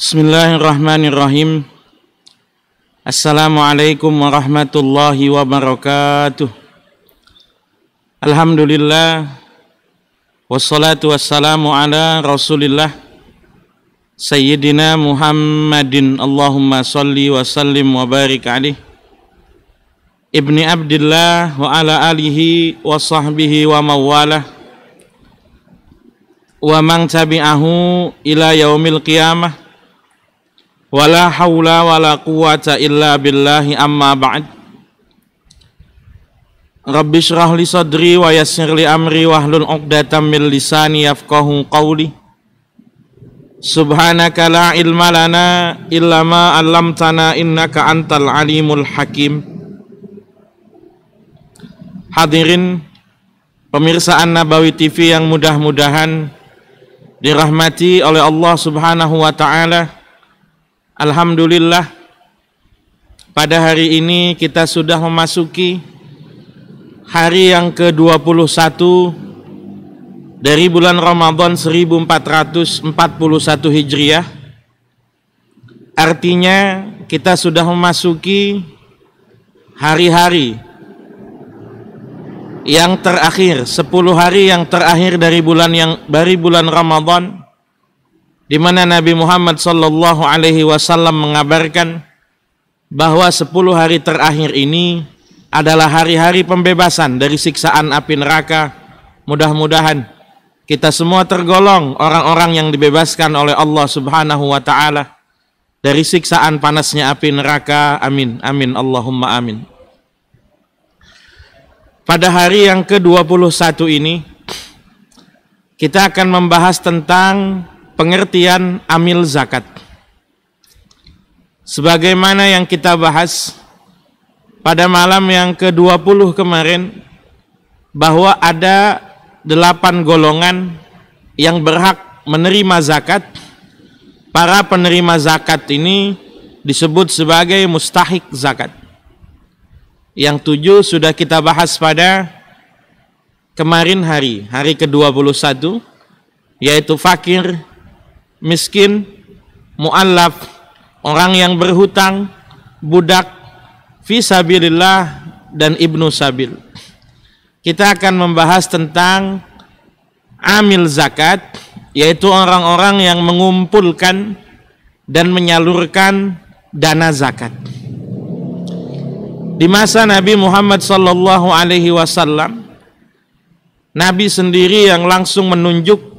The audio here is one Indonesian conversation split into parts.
Bismillahirrahmanirrahim. Assalamualaikum warahmatullahi wabarakatuh. Alhamdulillah, wassalatu wassalamu ala rasulillah Sayyidina Muhammadin. Allahumma salli wa sallim wa barik alaih Ibni Abdillah wa ala alihi wa sahbihi wa mawalah wa man tabi'ahu ila yaumil qiyamah. Wala haula wala quwata illa billahi, amma ba'd. Rabbi shrah li sadri wa yassir li amri wahlul 'uqdatam min lisani yafqahu qawli. Subhanaka la ilma lana illa ma 'allamtana innaka antal alimul hakim. Hadirin pemirsa An-Nabawi TV yang mudah-mudahan dirahmati oleh Allah Subhanahu wa taala. Alhamdulillah, pada hari ini kita sudah memasuki hari yang ke-21 dari bulan Ramadan 1441 Hijriah. Artinya kita sudah memasuki hari-hari yang terakhir, 10 hari yang terakhir dari bulan Ramadan, di mana Nabi Muhammad sallallahu alaihi wasallam mengabarkan bahwa 10 hari terakhir ini adalah hari-hari pembebasan dari siksaan api neraka. Mudah-mudahan kita semua tergolong orang-orang yang dibebaskan oleh Allah Subhanahu wa taala dari siksaan panasnya api neraka. Amin, amin, Allahumma amin. Pada hari yang ke-21 ini kita akan membahas tentang pengertian amil zakat. Sebagaimana yang kita bahas pada malam yang ke-20 kemarin, bahwa ada 8 golongan yang berhak menerima zakat. Para penerima zakat ini disebut sebagai mustahik zakat. Yang 7 sudah kita bahas pada kemarin hari ke-21, yaitu fakir, miskin, mu'allaf, orang yang berhutang, budak, fisabilillah, dan ibnu sabil. Kita akan membahas tentang amil zakat, yaitu orang-orang yang mengumpulkan dan menyalurkan dana zakat. Di masa Nabi Muhammad sallallahu alaihi wasallam, Nabi sendiri yang langsung menunjuk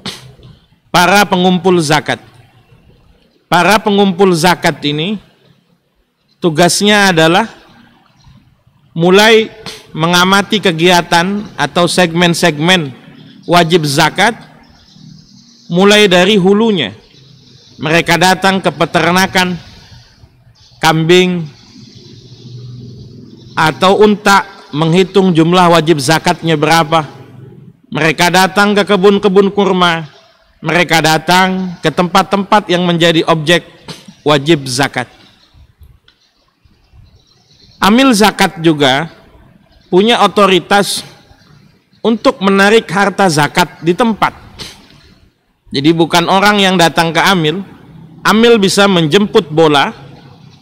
para pengumpul zakat. Para pengumpul zakat ini tugasnya adalah mulai mengamati kegiatan atau segmen-segmen wajib zakat, mulai dari hulunya. Mereka datang ke peternakan kambing atau unta, menghitung jumlah wajib zakatnya berapa. Mereka datang ke kebun-kebun kurma. Mereka datang ke tempat-tempat yang menjadi objek wajib zakat. Amil zakat juga punya otoritas untuk menarik harta zakat di tempat. Jadi bukan orang yang datang ke amil. Amil bisa menjemput bola,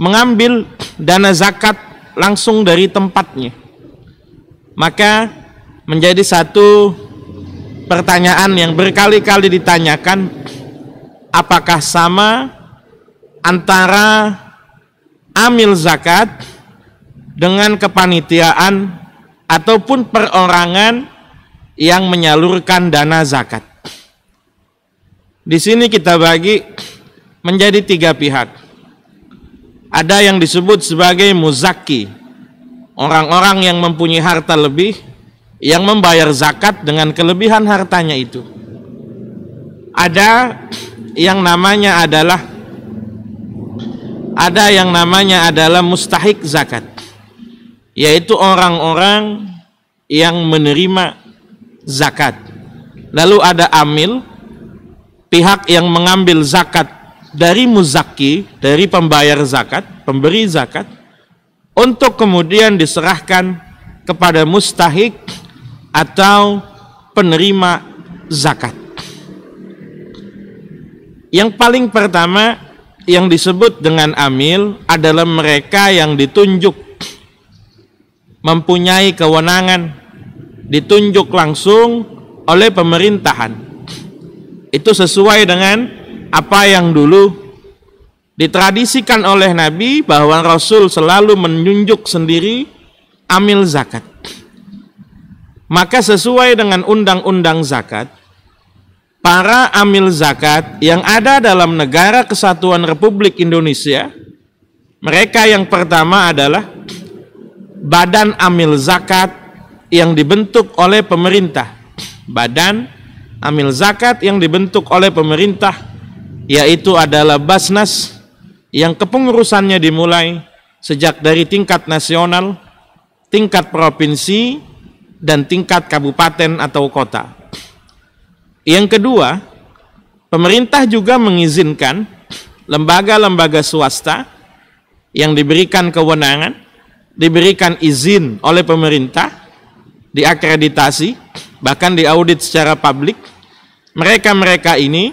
mengambil dana zakat langsung dari tempatnya. Maka menjadi satu pertanyaan yang berkali-kali ditanyakan, apakah sama antara amil zakat dengan kepanitiaan ataupun perorangan yang menyalurkan dana zakat? Di sini kita bagi menjadi 3 pihak. Ada yang disebut sebagai muzakki, orang-orang yang mempunyai harta lebih, yang membayar zakat dengan kelebihan hartanya itu. Ada yang namanya adalah mustahik zakat, yaitu orang-orang yang menerima zakat. Lalu ada amil, pihak yang mengambil zakat dari muzakki, dari pembayar zakat, pemberi zakat, untuk kemudian diserahkan kepada mustahik atau penerima zakat. Yang paling pertama yang disebut dengan amil adalah mereka yang ditunjuk mempunyai kewenangan, ditunjuk langsung oleh pemerintahan. Itu sesuai dengan apa yang dulu ditradisikan oleh Nabi, bahwa Rasul selalu menunjuk sendiri amil zakat. Maka sesuai dengan undang-undang zakat, para amil zakat yang ada dalam negara kesatuan Republik Indonesia, mereka yang pertama adalah badan amil zakat yang dibentuk oleh pemerintah. Badan amil zakat yang dibentuk oleh pemerintah, yaitu adalah Basnas, yang kepengurusannya dimulai sejak dari tingkat nasional, tingkat provinsi, dan tingkat kabupaten atau kota. Yang kedua, pemerintah juga mengizinkan lembaga-lembaga swasta yang diberikan kewenangan, diberikan izin oleh pemerintah, diakreditasi, bahkan diaudit secara publik. Mereka-mereka ini,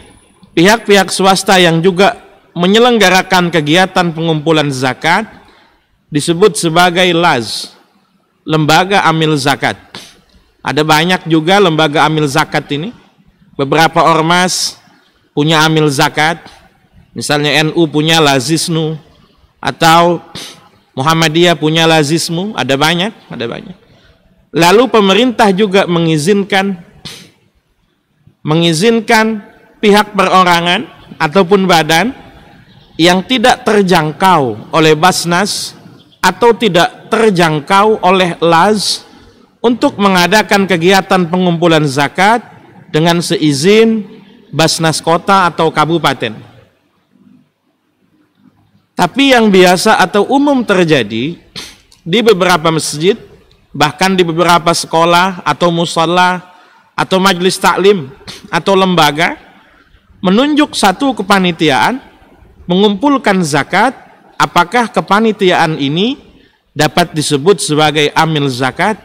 pihak-pihak swasta yang juga menyelenggarakan kegiatan pengumpulan zakat, disebut sebagai LAZ, lembaga amil zakat. Ada banyak juga lembaga amil zakat ini. Beberapa ormas punya amil zakat, misalnya NU punya Lazisnu, atau Muhammadiyah punya Lazismu, ada banyak. Lalu pemerintah juga mengizinkan pihak perorangan ataupun badan yang tidak terjangkau oleh Basnas atau tidak terjangkau oleh LAZ untuk mengadakan kegiatan pengumpulan zakat dengan seizin Basnas kota atau kabupaten. Tapi yang biasa atau umum terjadi di beberapa masjid, bahkan di beberapa sekolah atau musala atau majelis taklim atau lembaga, menunjuk satu kepanitiaan mengumpulkan zakat. Apakah kepanitiaan ini dapat disebut sebagai amil zakat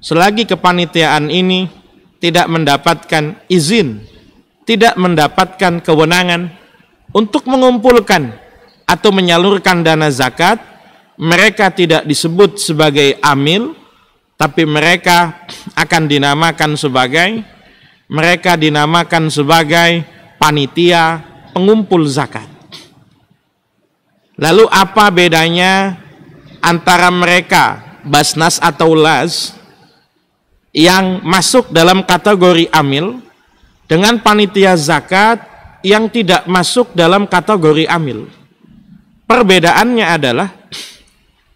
selagi kepanitiaan ini tidak mendapatkan izin, tidak mendapatkan kewenangan untuk mengumpulkan atau menyalurkan dana zakat? Mereka tidak disebut sebagai amil, tapi mereka akan dinamakan sebagai panitia pengumpul zakat. Lalu apa bedanya antara mereka, Basnas atau LAZ, yang masuk dalam kategori amil dengan panitia zakat yang tidak masuk dalam kategori amil? Perbedaannya adalah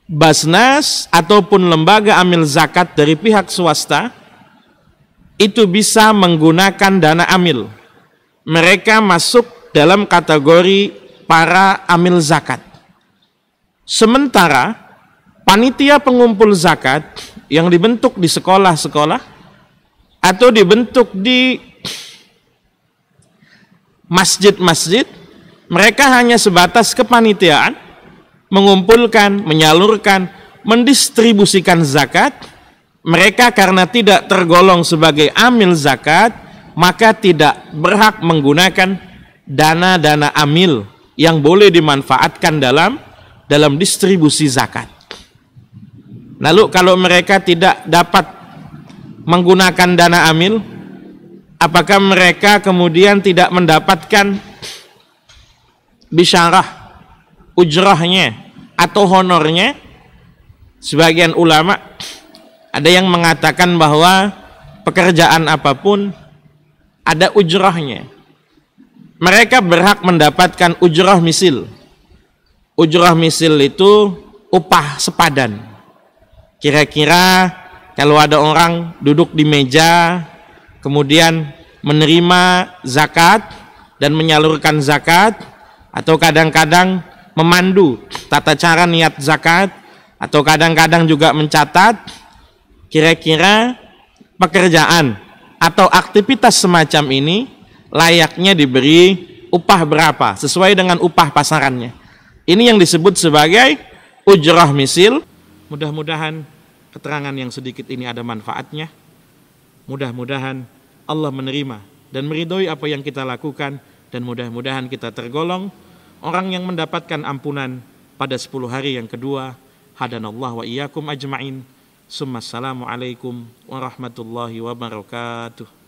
Basnas ataupun lembaga amil zakat dari pihak swasta itu bisa menggunakan dana amil. Mereka masuk dalam kategori para amil zakat. Sementara panitia pengumpul zakat yang dibentuk di sekolah-sekolah atau dibentuk di masjid-masjid, mereka hanya sebatas kepanitiaan, mengumpulkan, menyalurkan, mendistribusikan zakat. Mereka karena tidak tergolong sebagai amil zakat, maka tidak berhak menggunakan dana-dana amil yang boleh dimanfaatkan dalam distribusi zakat. Lalu kalau mereka tidak dapat menggunakan dana amil, apakah mereka kemudian tidak mendapatkan bisyarah, ujrahnya atau honornya? Sebagian ulama ada yang mengatakan bahwa pekerjaan apapun ada ujrahnya. Mereka berhak mendapatkan ujrah misil. Ujrah misil itu upah sepadan. Kira-kira kalau ada orang duduk di meja, kemudian menerima zakat dan menyalurkan zakat, atau kadang-kadang memandu tata cara niat zakat, atau kadang-kadang juga mencatat, kira-kira pekerjaan atau aktivitas semacam ini layaknya diberi upah berapa sesuai dengan upah pasarannya. Ini yang disebut sebagai ujrah misil. Mudah-mudahan keterangan yang sedikit ini ada manfaatnya. Mudah-mudahan Allah menerima dan meridhoi apa yang kita lakukan, dan mudah-mudahan kita tergolong orang yang mendapatkan ampunan pada 10 hari yang kedua. Hadanallah wa iyyakum ajma'in. Assalamualaikum warahmatullahi wabarakatuh.